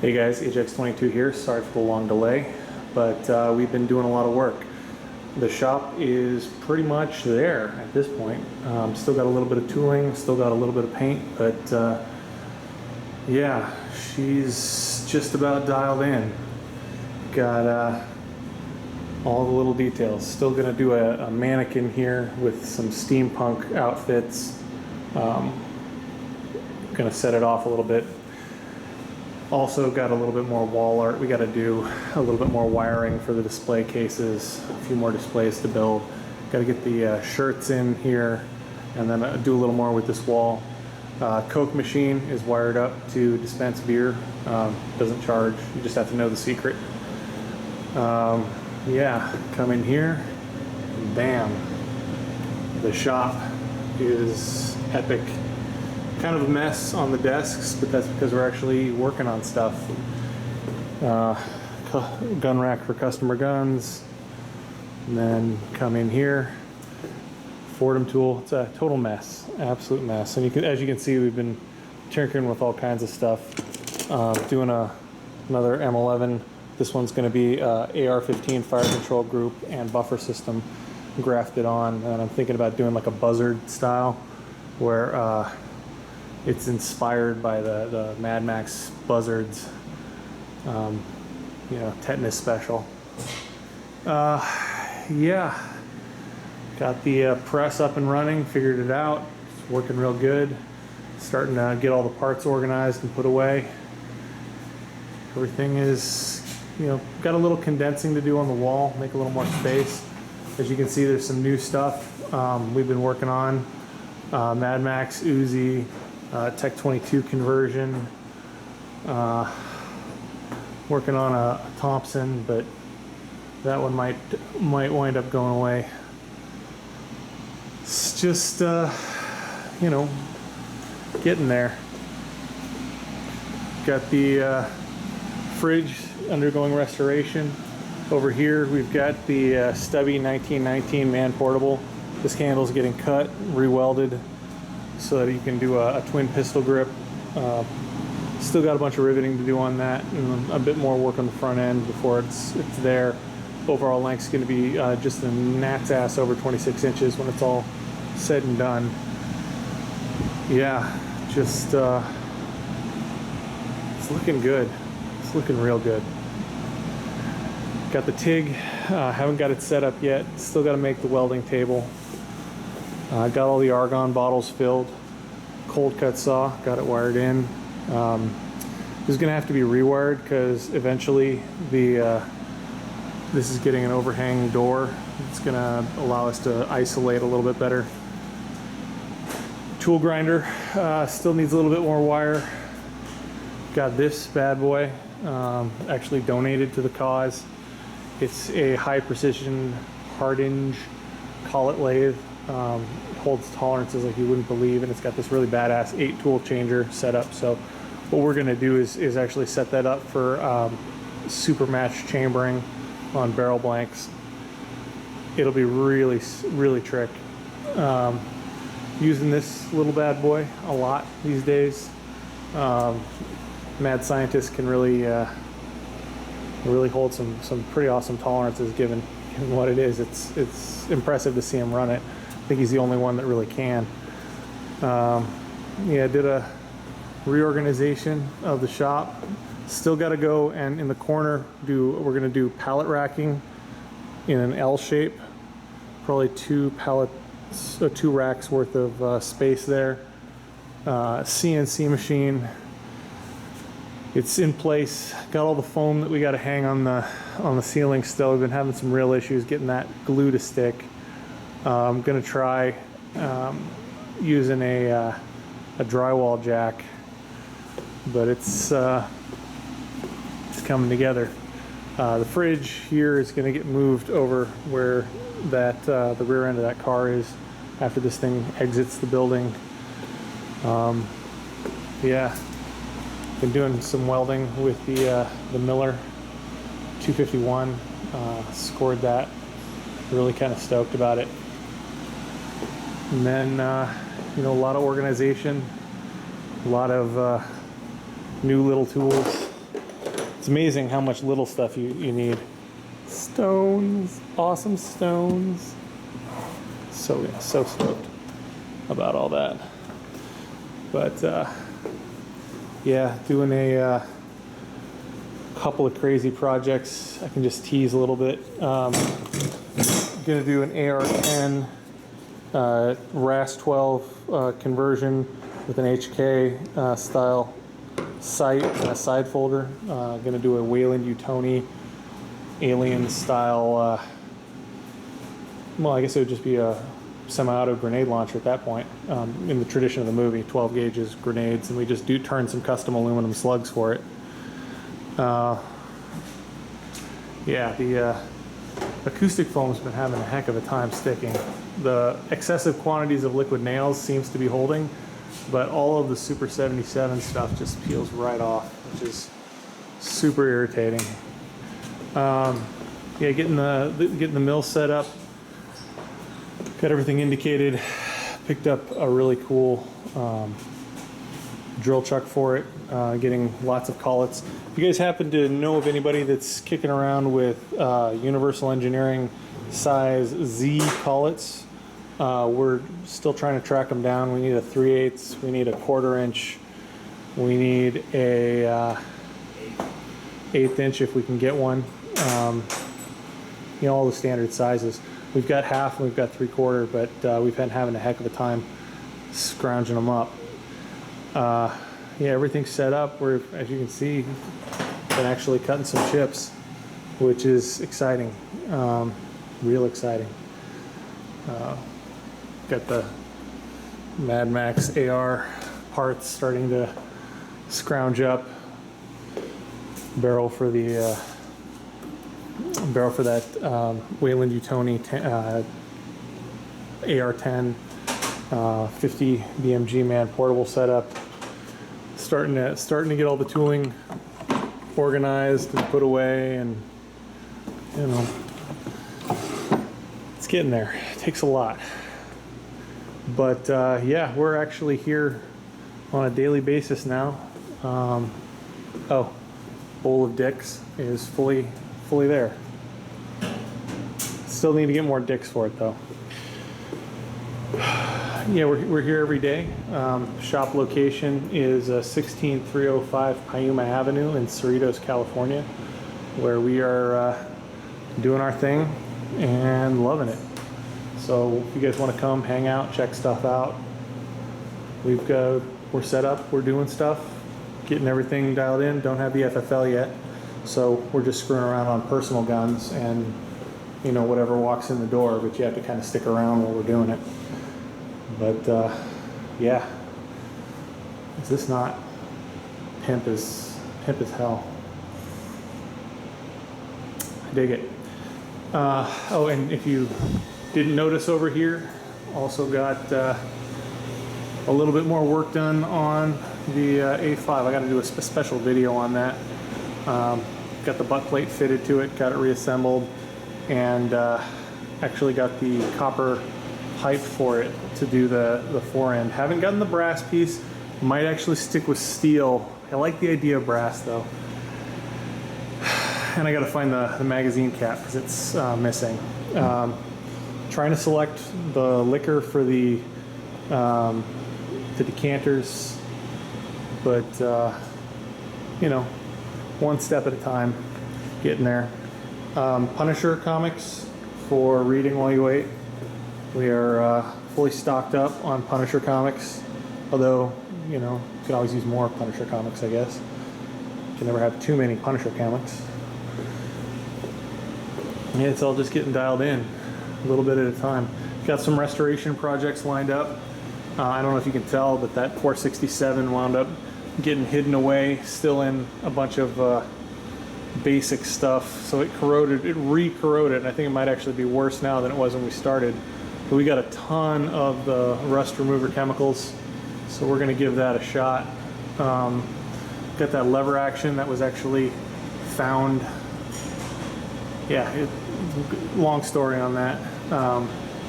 Hey guys, HX22 here. Sorry for the long delay, but we've been doing a lot of work. The shop is pretty much there at this point. Still got a little bit of tooling, still got a little bit of paint, but yeah, she's just about dialed in. Got all the little details. Still gonna do a mannequin here with some steampunk outfits. Gonna set it off a little bit. Also got a little bit more wall art. We got to do a little bit more wiring for the display cases, a few more displays to build. Got to get the shirts in here, and then do a little more with this wall. Coke machine is wired up to dispense beer. Doesn't charge. You just have to know the secret. Yeah, come in here. Bam. The shop is epic. Kind of a mess on the desks, but that's because we're actually working on stuff. Gun rack for customer guns, and then come in here. Fordham tool. It's a total mess, absolute mess. And as you can see, we've been tinkering with all kinds of stuff. Doing another M11. This one's going to be AR-15 fire control group and buffer system grafted on, and I'm thinking about doing like a buzzard style, where it's inspired by the Mad Max buzzards, you know, tetanus special. Yeah, got the press up and running, figured it out. It's working real good. Starting to get all the parts organized and put away. Everything is, you know, got a little condensing to do on the wall, make a little more space. As you can see, there's some new stuff we've been working on. Mad Max, Uzi, Tech 22 conversion, working on a Thompson, but that one might wind up going away. It's just you know, getting there. Got the fridge undergoing restoration. Over here we've got the stubby 1919 man portable. This handle's getting cut, re-welded, so that you can do a twin pistol grip. Still got a bunch of riveting to do on that, and a bit more work on the front end before it's there. Overall length's going to be just a gnat's ass over 26 inches when it's all said and done. Yeah, just it's looking good. It's looking real good. Got the TIG, haven't got it set up yet. Still got to make the welding table. Got all the argon bottles filled. Cold cut saw, got it wired in. This is gonna have to be rewired because eventually this is getting an overhang door. It's gonna allow us to isolate a little bit better. Tool grinder still needs a little bit more wire. Got this bad boy, actually donated to the cause. It's a high precision hard-hinge collet lathe. Holds tolerances like you wouldn't believe, and it's got this really badass 8 tool changer set up. So what we're going to do is actually set that up for super match chambering on barrel blanks. It'll be really trick. Using this little bad boy a lot these days. Mad scientists can really hold some pretty awesome tolerances given what it is. It's impressive to see him run it. I think he's the only one that really can. Yeah, did a reorganization of the shop. Still got to go, and in the corner we're going to do pallet racking in an L shape. Probably 2 racks worth of space there. CNC machine. It's in place. Got all the foam that we got to hang on the ceiling still. We've been having some real issues getting that glue to stick. I'm gonna try using a drywall jack, but it's coming together. The fridge here is gonna get moved over where the rear end of that car is after this thing exits the building. Yeah, been doing some welding with the Miller 251. Scored that. Really kind of stoked about it. And then, you know, a lot of organization, a lot of new little tools. It's amazing how much little stuff you need. Stones, awesome stones. So yeah, so stoked about all that. But yeah, doing a couple of crazy projects. I can just tease a little bit. Gonna do an AR-10 RAS-12 conversion with an HK style sight and a side folder. Gonna do a Weyland-Yutani alien style, well, I guess it would just be a semi-auto grenade launcher at that point. In the tradition of the movie, 12 gauges grenades, and we just turn some custom aluminum slugs for it. Yeah, the acoustic foam's been having a heck of a time sticking. The excessive quantities of liquid nails seems to be holding, but all of the Super 77 stuff just peels right off, which is super irritating. Yeah, getting the mill set up, got everything indicated, picked up a really cool drill chuck for it, getting lots of collets. If you guys happen to know of anybody that's kicking around with Universal Engineering size Z collets, we're still trying to track them down. We need a 3/8, we need a 1/4 inch, we need a 1/8 inch if we can get one. You know, all the standard sizes. We've got half and we've got 3/4, but we've been having a heck of a time scrounging them up. Yeah, everything's set up. We're, as you can see, been actually cutting some chips, which is exciting, real exciting. Got the Mad Max AR parts starting to scrounge up. Barrel for the that Weyland-Yutani AR-10 50 BMG man portable setup. Starting to get all the tooling organized and put away, and you know, it's getting there. It takes a lot, but yeah, we're actually here on a daily basis now. Oh, bowl of dicks is fully there. Still need to get more dicks for it though. Yeah, we're here every day. Shop location is 16305 Piuma Avenue in Cerritos, California, where we are doing our thing and loving it. So if you guys want to come hang out, check stuff out, we're set up, we're doing stuff, getting everything dialed in. Don't have the FFL yet, so we're just screwing around on personal guns and, you know, whatever walks in the door, but you have to kind of stick around while we're doing it. But yeah, is this not pimp as hell? I dig it. Oh, and if you didn't notice over here, also got a little bit more work done on the A5. I got to do a special video on that. Got the butt plate fitted to it, got it reassembled, and actually got the copper pipe for it to do the fore end. Haven't gotten the brass piece. Might actually stick with steel. I like the idea of brass though. And I got to find the magazine cap because it's missing. Trying to select the liquor for the decanters, but you know, one step at a time, getting there. Punisher comics for reading while you wait. We are fully stocked up on Punisher comics, although, you know, you can always use more Punisher comics, I guess. You can never have too many Punisher comics. Yeah, it's all just getting dialed in, a little bit at a time. Got some restoration projects lined up. I don't know if you can tell, but that 467 wound up getting hidden away, still in a bunch of basic stuff. So it re-corroded, and I think it might actually be worse now than it was when we started. But we got a ton of the rust remover chemicals, so we're going to give that a shot. Got that lever action that was actually found. Yeah, long story on that.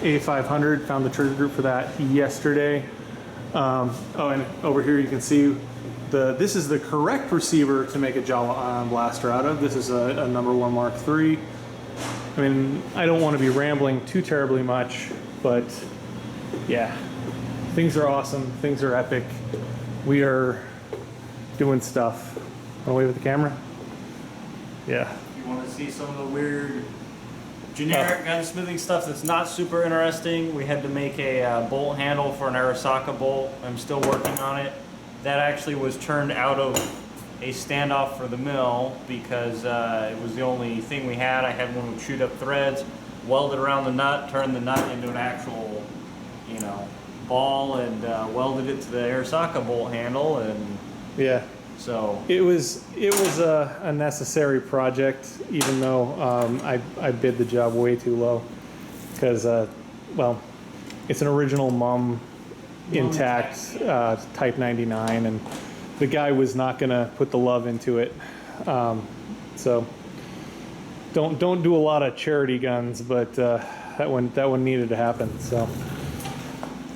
A500, found the trigger group for that yesterday. Oh, and over here you can see this is the correct receiver to make a Jawa ion blaster out of. This is a number 1 Mark III. I mean, I don't want to be rambling too terribly much, but yeah, things are awesome. Things are epic. We are doing stuff. Want to wave at the camera? Yeah. You want to see some of the weird generic gunsmithing stuff that's not super interesting? We had to make a bolt handle for an Arasaka bolt. I'm still working on it. That actually was turned out of a standoff for the mill because it was the only thing we had. I had one with shoot up threads, welded around the nut, turned the nut into an actual, you know, ball, and welded it to the Arasaka bolt handle, and yeah. So it was a necessary project, even though I bid the job way too low, because well, it's an original mum intact Type 99, and the guy was not gonna put the love into it. So don't do a lot of charity guns, but that one needed to happen. So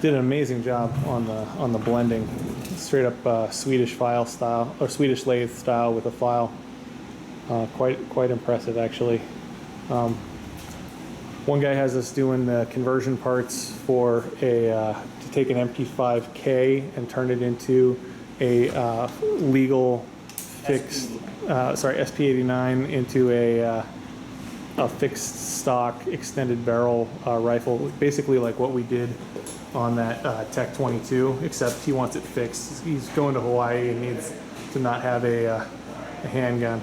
did an amazing job on the blending. Straight up Swedish file style, or Swedish lathe style with a file. Quite impressive, actually. One guy has us doing the conversion parts for to take an MT5K and turn it into a legal fixed, SP89 into a fixed stock extended barrel rifle, basically like what we did on that Tech 22, except he wants it fixed. He's going to Hawaii and needs to not have a handgun.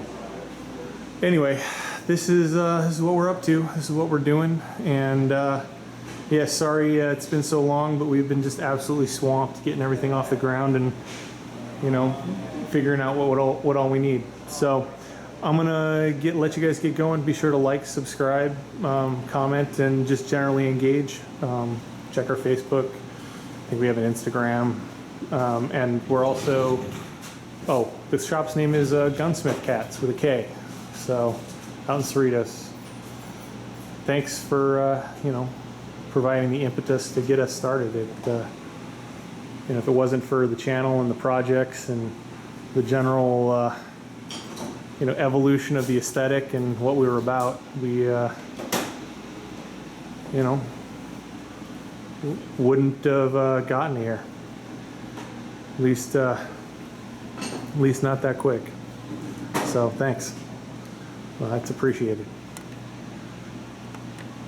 Anyway, this is what we're up to. This is what we're doing, and yeah, sorry it's been so long, but we've been just absolutely swamped getting everything off the ground and, you know, figuring out what all we need. So I'm gonna let you guys get going. Be sure to like, subscribe, comment, and just generally engage. Check our Facebook. I think we have an Instagram, and we're also, the shop's name is Gunsmith Kats with a K. So out in Cerritos. Thanks for you know, providing the impetus to get us started. You know, if it wasn't for the channel and the projects and the general you know, evolution of the aesthetic and what we were about, we you know, wouldn't have gotten here. At least not that quick. So thanks. Well, that's appreciated.